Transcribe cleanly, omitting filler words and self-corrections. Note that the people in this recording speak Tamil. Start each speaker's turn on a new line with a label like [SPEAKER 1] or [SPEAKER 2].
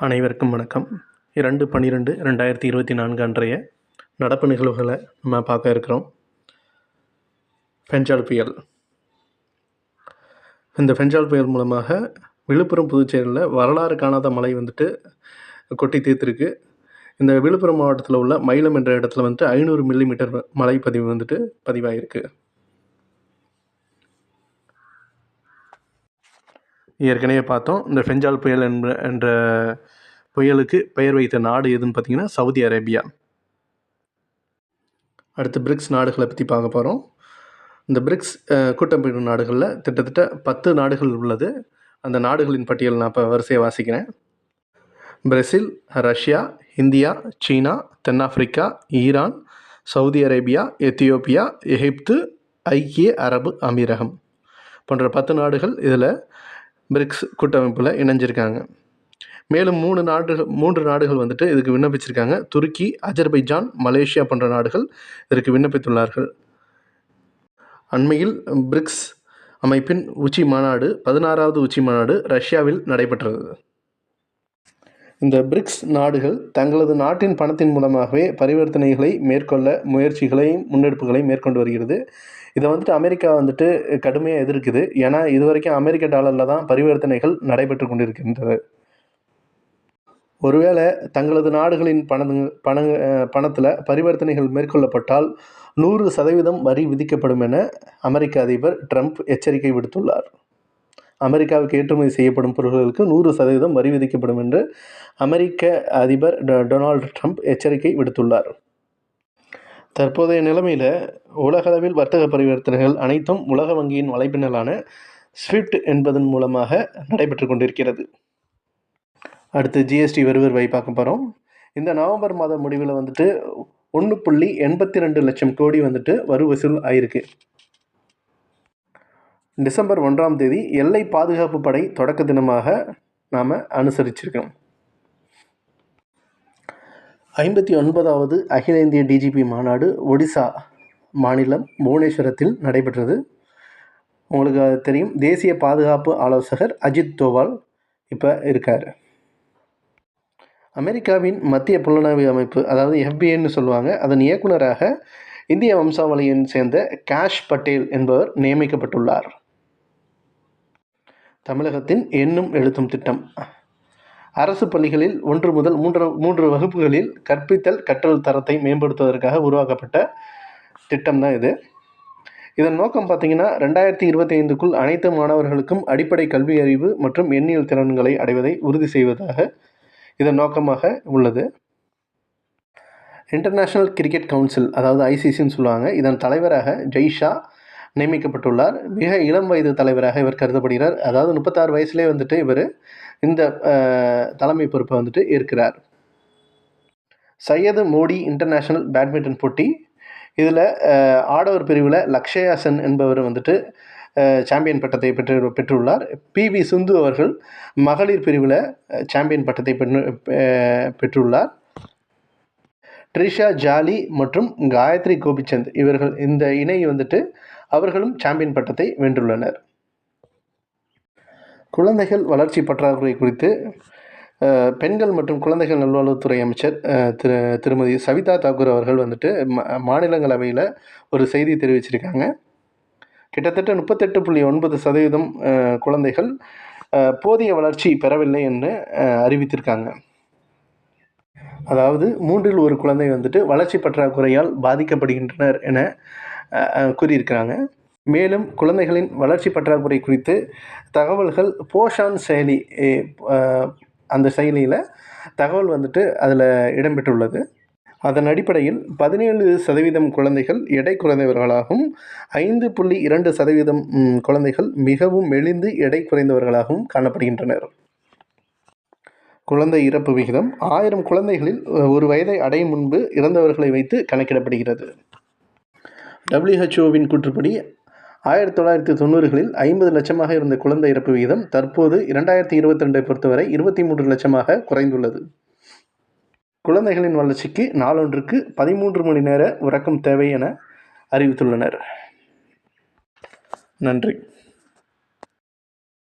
[SPEAKER 1] அனைவருக்கும் வணக்கம். 2/12/2024 அன்றைய நடப்பு நிகழ்வுகளை நம்ம பார்க்க இருக்கிறோம். ஃபெஞ்சால் புயல். இந்த ஃபெஞ்சால் புயல் மூலமாக விழுப்புரம், புதுச்சேரியில் வரலாறு காணாத மழை கொட்டி தீர்த்துருக்கு. இந்த விழுப்புரம் மாவட்டத்தில் உள்ள மயிலம் என்ற இடத்துல 500 மில்லிமீட்டர் மழை பதிவாயிருக்கு. ஏற்கனவே பார்த்தோம். இந்த ஃபெஞ்சால் புயல் என்ற புயலுக்கு பெயர் வைத்த நாடு எதுன்னு பார்த்தீங்கன்னா சவுதி அரேபியா. அடுத்து பிரிக்ஸ் நாடுகளை பற்றி பார்க்க போகிறோம். இந்த பிரிக்ஸ் கூட்டமைப்பு நாடுகளில் கிட்டத்தட்ட 10 நாடுகள் உள்ளது. அந்த நாடுகளின் பட்டியல் நான் இப்போ வரிசையை வாசிக்கிறேன். பிரேசில், ரஷ்யா, இந்தியா, சீனா, தென்னாப்பிரிக்கா, ஈரான், சவுதி அரேபியா, எத்தியோப்பியா, எகிப்து, ஐக்கிய அரபு அமீரகம் போன்ற 10 நாடுகள் இதில் பிரிக்ஸ் கூட்டமைப்பில் இணைஞ்சிருக்காங்க. மேலும் 3 நாடுகள் இதுக்கு விண்ணப்பிச்சிருக்காங்க. துருக்கி, அஜர்பைஜான், மலேசியா போன்ற நாடுகள் இதற்கு விண்ணப்பித்துள்ளார்கள். அண்மையில் பிரிக்ஸ் அமைப்பின் உச்சி மாநாடு 16வது உச்சி மாநாடு ரஷ்யாவில் நடைபெற்றது. இந்த பிரிக்ஸ் நாடுகள் தங்களது நாட்டின் பணத்தின் மூலமாகவே பரிவர்த்தனைகளை மேற்கொள்ள முன்னெடுப்புகளையும் மேற்கொண்டு வருகிறது. இதை அமெரிக்கா கடுமையாக எதிர்க்குது. ஏன்னா இதுவரைக்கும் அமெரிக்க டாலரில் தான் பரிவர்த்தனைகள் நடைபெற்று கொண்டிருக்கின்றது. ஒருவேளை தங்களது நாடுகளின் பணத்தில் பரிவர்த்தனைகள் மேற்கொள்ளப்பட்டால் 100% வரி விதிக்கப்படும் என அமெரிக்க அதிபர் ட்ரம்ப் எச்சரிக்கை விடுத்துள்ளார். அமெரிக்காவுக்கு ஏற்றுமதி செய்யப்படும் பொருட்களுக்கு 100% வரி விதிக்கப்படும் என்று அமெரிக்க அதிபர் டொனால்டு ட்ரம்ப் எச்சரிக்கை விடுத்துள்ளார். தற்போதைய நிலைமையில் உலகளவில் வர்த்தக பரிவர்த்தனைகள் அனைத்தும் உலக வங்கியின் வலைப்பின்னலான ஸ்விஃப்ட் என்பதன் மூலமாக நடைபெற்று கொண்டிருக்கிறது. அடுத்து ஜிஎஸ்டி வரி பார்க்க போகிறோம். இந்த நவம்பர் மாத முடிவில் 1.82 லட்சம் கோடி வரி வசூல் ஆயிருக்கு. டிசம்பர் 1ஆம் தேதி எல்லை பாதுகாப்பு படை தொடக்க தினமாக நாம் அனுசரிச்சிருக்கோம். 59வது அகில இந்திய டிஜிபி மாநாடு ஒடிசா மாநிலம் புவனேஸ்வரத்தில் நடைபெற்றது. உங்களுக்கு தெரியும், தேசிய பாதுகாப்பு ஆலோசகர் அஜித் தோவால் இப்போ இருக்கார். அமெரிக்காவின் மத்திய புலனாய்வு அமைப்பு, அதாவது FBI சொல்லுவாங்க, அதன் இயக்குநராக இந்திய வம்சாவளியை சேர்ந்த காஷ் பட்டேல் என்பவர் நியமிக்கப்பட்டுள்ளார். தமிழகத்தின் எண்ணும் எழுத்தும் திட்டம் அரசு பள்ளிகளில் 1 முதல் 3 வகுப்புகளில் கற்றல் தரத்தை மேம்படுத்துவதற்காக உருவாக்கப்பட்ட திட்டம் தான் இது. இதன் நோக்கம் பார்த்தீங்கன்னா 2025க்குள் அனைத்து மாணவர்களுக்கும் அடிப்படை கல்வி அறிவு மற்றும் எண்ணியல் திறன்களை அடைவதை உறுதி செய்வதாக இதன் நோக்கமாக உள்ளது. இன்டர்நேஷ்னல் கிரிக்கெட் கவுன்சில், அதாவது ICCன்னு சொல்லுவாங்க, இதன் தலைவராக ஜெய்ஷா நியமிக்கப்பட்டுள்ளார். மிக இளம் வயது தலைவராக இவர் கருதப்படுகிறார். அதாவது 36 வயசுலேயே இவர் இந்த தலைமை பொறுப்பை ஏற்கிறார். சையது மோடி இன்டர்நேஷ்னல் பேட்மிண்டன் போட்டி, இதில் ஆடவர் பிரிவில் லக்ஷயா சென் என்பவர் சாம்பியன் பட்டத்தை பெற்றுள்ளார். PV சிந்து அவர்கள் மகளிர் பிரிவில் சாம்பியன் பட்டத்தை பெற்றுள்ளார். ட்ரிஷா ஜாலி மற்றும் காயத்ரி கோபிச்சந்த் இவர்கள் இந்த இணை அவர்களும் சாம்பியன் பட்டத்தை வென்றுள்ளனர். குழந்தைகள் வளர்ச்சி பற்றாக்குறை குறித்து பெண்கள் மற்றும் குழந்தைகள் நல்வாழ்வுத்துறை அமைச்சர் திருமதி சவிதா தாக்கூர் அவர்கள் மாநிலங்களவையில் ஒரு செய்தி தெரிவிச்சிருக்காங்க. கிட்டத்தட்ட 38.9% குழந்தைகள் போதிய வளர்ச்சி பெறவில்லை என்று அறிவித்திருக்காங்க. அதாவது 3இல் 1 குழந்தை வளர்ச்சி பற்றாக்குறையால் பாதிக்கப்படுகின்றனர் என கூறியிருக்கிறாங்க. மேலும் குழந்தைகளின் வளர்ச்சி பற்றாக்குறை குறித்து தகவல்கள் போஷான் செயலி, அந்த செயலியில் தகவல் அதில் இடம்பெற்றுள்ளது. அதன் அடிப்படையில் 17% குழந்தைகள் எடை குறைந்தவர்களாகவும் 5.2% குழந்தைகள் மிகவும் மெலிந்து எடை குறைந்தவர்களாகவும் காணப்படுகின்றனர். குழந்தை இறப்பு விகிதம் 1000 குழந்தைகளில் 1 வயதை அடையும் முன்பு இறந்தவர்களை வைத்து கணக்கிடப்படுகிறது. WHO கூற்றுப்படி 1990களில் 50 லட்சமாக இருந்த குழந்தை இறப்பு விகிதம் தற்போது 2022 பொறுத்தவரை 23 லட்சமாக குறைந்துள்ளது. குழந்தைகளின் வளர்ச்சிக்கு நாளொன்றுக்கு 13 மணி நேர உறக்கம் தேவை என அறிவித்துள்ளனர். நன்றி.